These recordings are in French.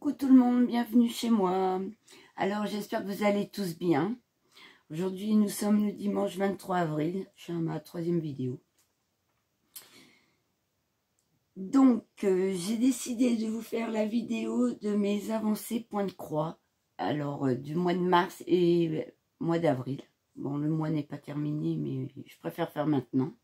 Coucou tout le monde, bienvenue chez moi. Alors j'espère que vous allez tous bien. Aujourd'hui nous sommes le dimanche 23 avril, je suis à ma 3e vidéo. Donc j'ai décidé de vous faire la vidéo de mes avancées point de croix. Alors du mois de mars et mois d'avril. Bon, le mois n'est pas terminé mais je préfère faire maintenant.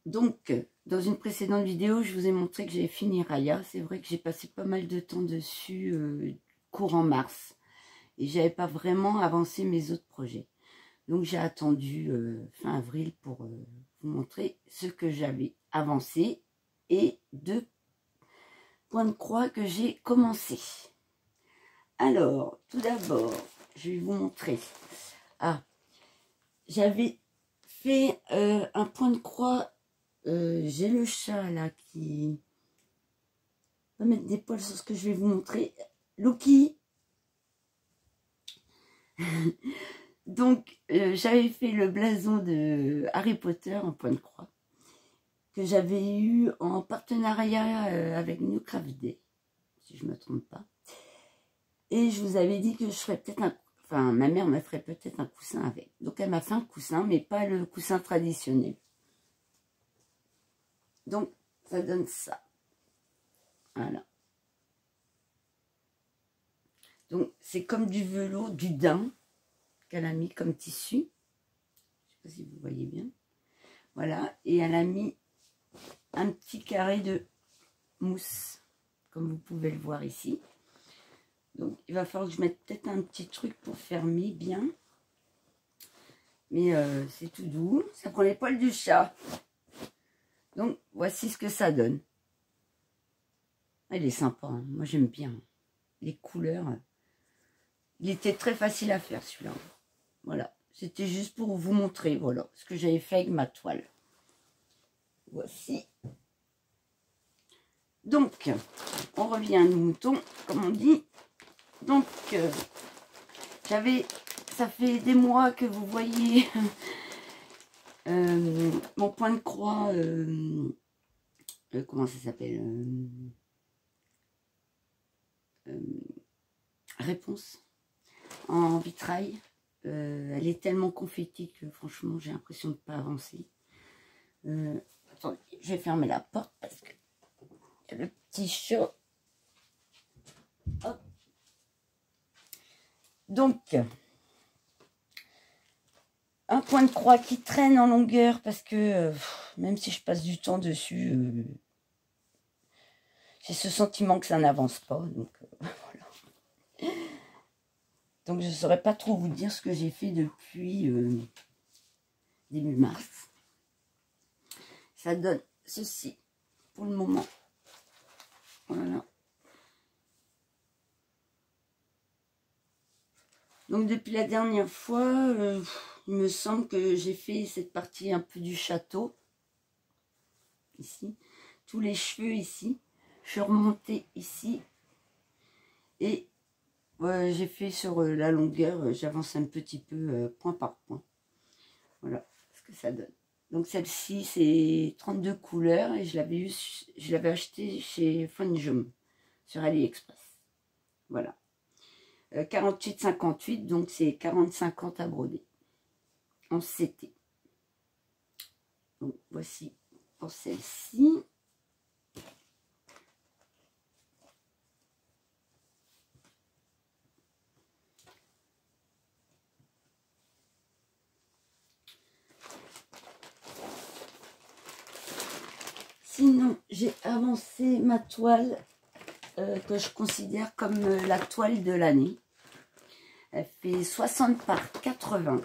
Donc, dans une précédente vidéo, je vous ai montré que j'avais fini Raya. C'est vrai que j'ai passé pas mal de temps dessus courant mars. Et j'avais pas vraiment avancé mes autres projets. Donc, j'ai attendu fin avril pour vous montrer ce que j'avais avancé et 2 points de croix que j'ai commencé. Alors, tout d'abord, je vais vous montrer. Ah, j'avais fait un point de croix. J'ai le chat là qui va mettre des poils sur ce que je vais vous montrer. Loki. Donc j'avais fait le blason de Harry Potter en point de croix que j'avais eu en partenariat avec New Craft Day, si je ne me trompe pas. Et je vous avais dit que je ferais peut-être un... Enfin, ma mère me ferait peut-être un coussin avec. Donc elle m'a fait un coussin, mais pas le coussin traditionnel. Donc, ça donne ça. Voilà. Donc, c'est comme du velours, du daim qu'elle a mis comme tissu. Je ne sais pas si vous voyez bien. Voilà. Et elle a mis un petit carré de mousse, comme vous pouvez le voir ici. Donc, il va falloir que je mette peut-être un petit truc pour fermer bien. Mais c'est tout doux. Ça prend les poils du chat. Donc, voici ce que ça donne. Il est sympa, hein. Moi, j'aime bien. Les couleurs. Il était très facile à faire, celui-là. Voilà. C'était juste pour vous montrer, voilà, ce que j'avais fait avec ma toile. Voici. Donc, on revient à nos moutons, comme on dit. Donc, ça fait des mois que vous voyez mon point de croix, comment ça s'appelle, réponse en vitrail. Elle est tellement confetti que franchement j'ai l'impression de ne pas avancer. Attendez, je vais fermer la porte parce que y a le petit chat. Hop. Donc, un point de croix qui traîne en longueur parce que même si je passe du temps dessus, j'ai ce sentiment que ça n'avance pas. Donc, voilà. Donc, je ne saurais pas trop vous dire ce que j'ai fait depuis début mars. Ça donne ceci pour le moment. Voilà. Donc, depuis la dernière fois, il me semble que j'ai fait cette partie un peu du château. Ici. Tous les cheveux ici. Je suis remontée ici. Et j'ai fait sur la longueur, j'avance un petit peu point par point. Voilà ce que ça donne. Donc celle-ci, c'est 32 couleurs et je l'avais acheté chez Funjum sur AliExpress. Voilà. 48,58, donc c'est 40,50 à broder. En CT. Donc voici pour celle-ci. Sinon, j'ai avancé ma toile que je considère comme la toile de l'année. Elle fait 60 par 80.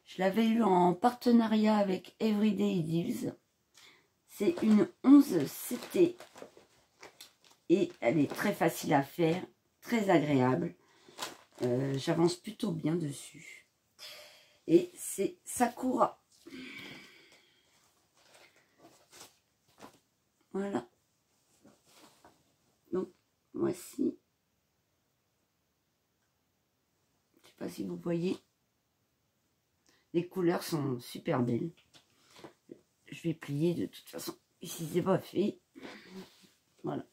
Je l'avais eu en partenariat avec Everyday Deals. C'est une 11 CT. Et elle est très facile à faire, très agréable. J'avance plutôt bien dessus. Et c'est Sakura. Voilà. Donc, voici. Je ne sais pas si vous voyez. Les couleurs sont super belles. Je vais plier de toute façon. Ici, c'est pas fait. Voilà.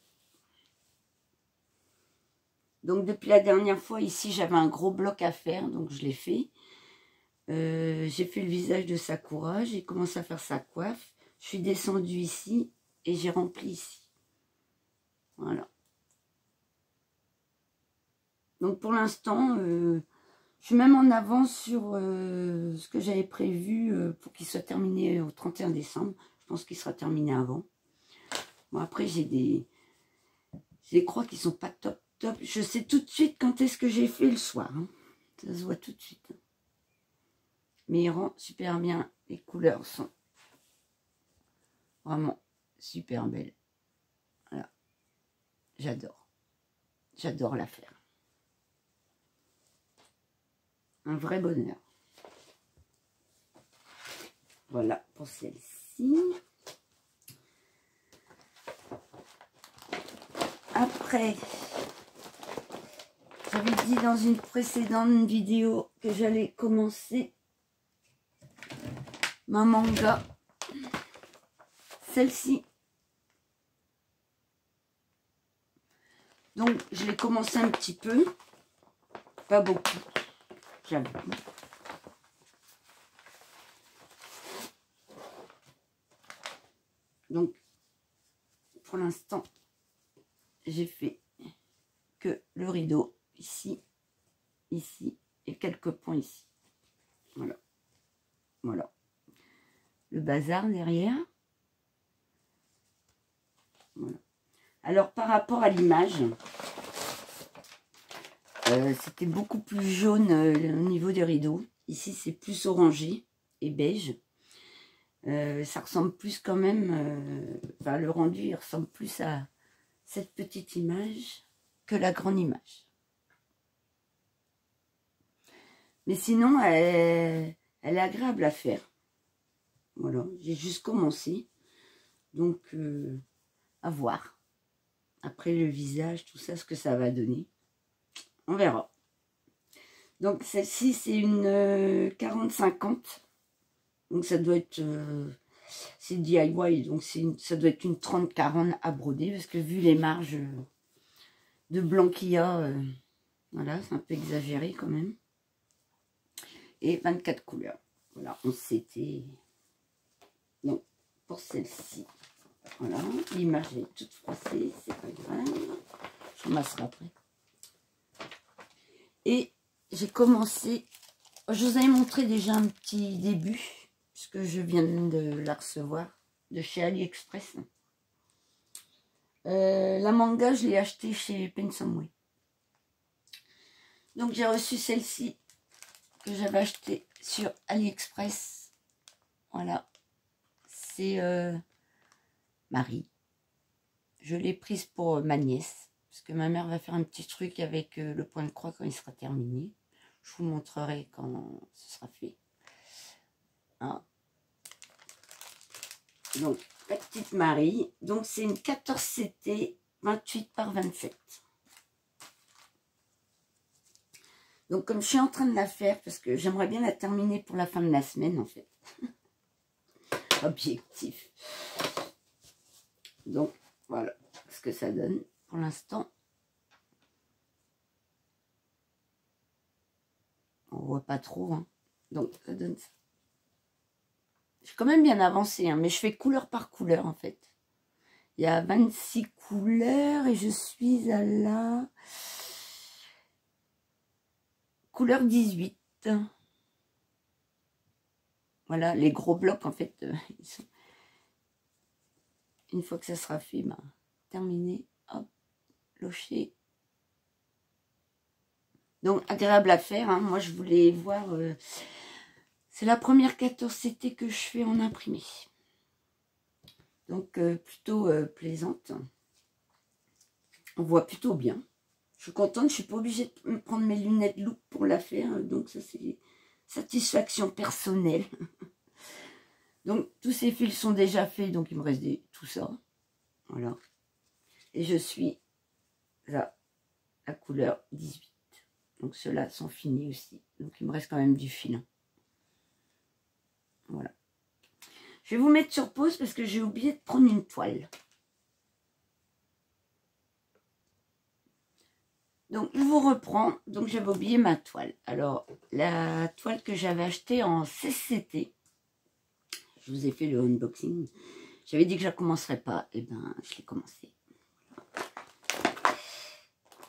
Donc, depuis la dernière fois, ici, j'avais un gros bloc à faire. Donc, je l'ai fait. J'ai fait le visage de Sakura. J'ai commencé à faire sa coiffe. Je suis descendue ici et j'ai rempli ici. Voilà. Donc, pour l'instant, je suis même en avance sur ce que j'avais prévu pour qu'il soit terminé au 31 décembre. Je pense qu'il sera terminé avant. Bon, après, j'ai des croix qui sont pas top. Je sais tout de suite quand est-ce que j'ai fait le soir. Hein. Ça se voit tout de suite. Mais il rend super bien. Les couleurs sont vraiment super belles. Voilà. J'adore. J'adore la faire. Un vrai bonheur. Voilà pour celle-ci. Après, j'avais dit dans une précédente vidéo que j'allais commencer ma manga. Celle-ci. Donc, je l'ai commencé un petit peu. Pas beaucoup, j'avoue. Donc, pour l'instant, j'ai fait que le rideau, ici, ici, et quelques points ici. Voilà. Voilà. Le bazar derrière. Voilà. Alors, par rapport à l'image, c'était beaucoup plus jaune au niveau des rideaux. Ici, c'est plus orangé et beige. Ça ressemble plus quand même, enfin, le rendu, il ressemble plus à cette petite image que la grande image. Mais sinon, elle est agréable à faire. Voilà, j'ai juste commencé. Donc, à voir. Après le visage, tout ça, ce que ça va donner. On verra. Donc, celle-ci, c'est une 40-50. Donc, ça doit être... c'est DIY, donc ça doit être une 30-40 à broder. Parce que vu les marges de blanc qu'il y a, voilà, c'est un peu exagéré quand même. Et 24 couleurs. Voilà, on s'était... Donc, pour celle-ci, voilà, l'image est toute froissée, c'est pas grave. Je masserai après. Et j'ai commencé, je vous avais montré déjà un petit début, puisque je viens de la recevoir de chez AliExpress. La manga, je l'ai achetée chez Pensumway. Donc j'ai reçu celle-ci que j'avais achetée sur AliExpress. Voilà, c'est Marie. Je l'ai prise pour ma nièce, parce que ma mère va faire un petit truc avec le point de croix quand il sera terminé. Je vous montrerai quand ce sera fait. Hein. Donc, la petite Marie. Donc, c'est une 14 CT 28 par 27. Donc, comme je suis en train de la faire, parce que j'aimerais bien la terminer pour la fin de la semaine, en fait. Objectif. Donc, voilà ce que ça donne pour l'instant. On voit pas trop, hein. Donc, ça donne ça. J'ai quand même bien avancé, hein, mais je fais couleur par couleur, en fait. Il y a 26 couleurs et je suis à la couleur 18. Voilà, les gros blocs, en fait, ils sont... Une fois que ça sera fait, ben, terminé. Hop, locher. Donc, agréable à faire. Hein. Moi, je voulais voir... c'est la première 14 CT que je fais en imprimé. Donc, plutôt plaisante. On voit plutôt bien. Je suis contente. Je ne suis pas obligée de me prendre mes lunettes loupe pour la faire. Donc, ça, c'est satisfaction personnelle. Donc, tous ces fils sont déjà faits. Donc, il me reste tout ça. Voilà. Et je suis là, la couleur 18. Donc, ceux-là sont finis aussi. Donc, il me reste quand même du fil. Voilà. Je vais vous mettre sur pause parce que j'ai oublié de prendre une toile. Donc, je vous reprends. Donc, j'avais oublié ma toile. Alors, la toile que j'avais achetée en CCT, je vous ai fait le unboxing. J'avais dit que je ne la commencerais pas. Et bien, je l'ai commencé.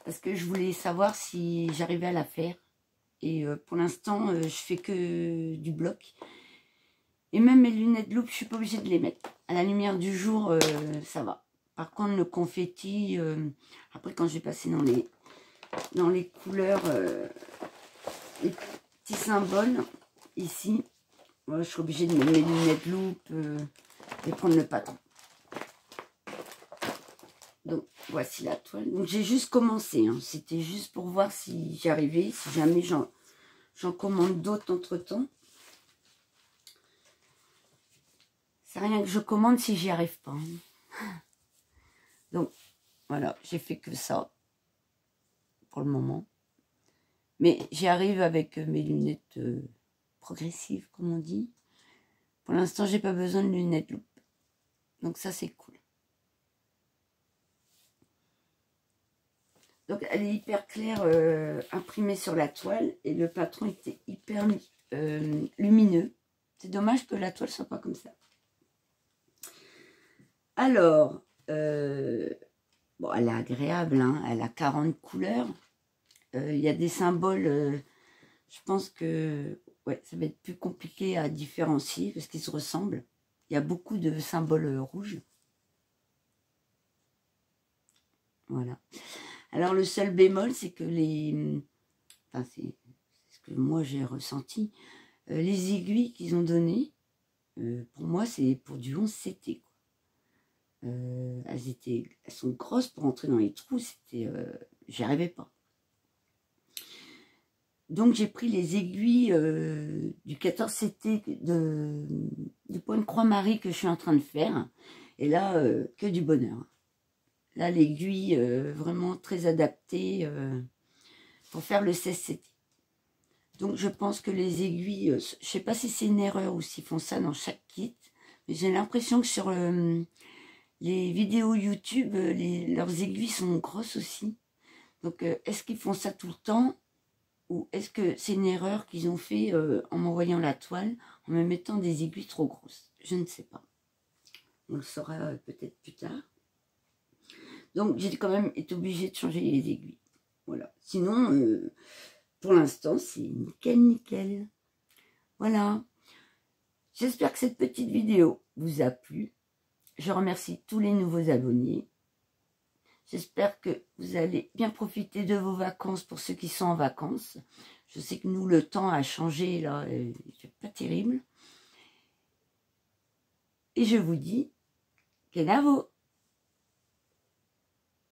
Parce que je voulais savoir si j'arrivais à la faire. Et pour l'instant, je fais que du bloc. Et même mes lunettes loupe, je ne suis pas obligée de les mettre. À la lumière du jour, ça va. Par contre, le confetti, après quand je vais passer dans les couleurs, les petits symboles, ici, je suis obligée de mettre mes lunettes loupe et prendre le patron. Donc, voici la toile. Donc, j'ai juste commencé. Hein. C'était juste pour voir si j'y arrivais, si jamais j'en commande d'autres entre-temps. C'est rien que je commande si j'y arrive pas. Hein. Donc, voilà, j'ai fait que ça pour le moment. Mais j'y arrive avec mes lunettes progressives, comme on dit. Pour l'instant, j'ai pas besoin de lunettes loupe. Donc ça, c'est cool. Donc, elle est hyper claire, imprimée sur la toile. Et le patron était hyper lumineux. C'est dommage que la toile soit pas comme ça. Alors, bon, elle est agréable, hein, elle a 40 couleurs. Il y a des symboles, je pense que ouais, ça va être plus compliqué à différencier parce qu'ils se ressemblent. Il y a beaucoup de symboles rouges. Voilà. Alors, le seul bémol, c'est que enfin, c'est ce que moi j'ai ressenti, les aiguilles qu'ils ont données, pour moi, c'est pour du 11CT. Elles sont grosses pour entrer dans les trous, j'y arrivais pas. Donc j'ai pris les aiguilles du 14CT du point de Croix-Marie que je suis en train de faire. Et là, que du bonheur. Là, l'aiguille vraiment très adaptée pour faire le 16CT. Donc je pense que les aiguilles, je sais pas si c'est une erreur ou s'ils font ça dans chaque kit, mais j'ai l'impression que sur les vidéos YouTube, leurs aiguilles sont grosses aussi. Donc, est-ce qu'ils font ça tout le temps? Ou est-ce que c'est une erreur qu'ils ont fait en m'envoyant la toile, en me mettant des aiguilles trop grosses? Je ne sais pas. On le saura peut-être plus tard. Donc, j'ai quand même été obligée de changer les aiguilles. Voilà. Sinon, pour l'instant, c'est nickel, nickel. Voilà. J'espère que cette petite vidéo vous a plu. Je remercie tous les nouveaux abonnés. J'espère que vous allez bien profiter de vos vacances pour ceux qui sont en vacances. Je sais que nous, le temps a changé, là, c'est pas terrible. Et je vous dis, Kenavo!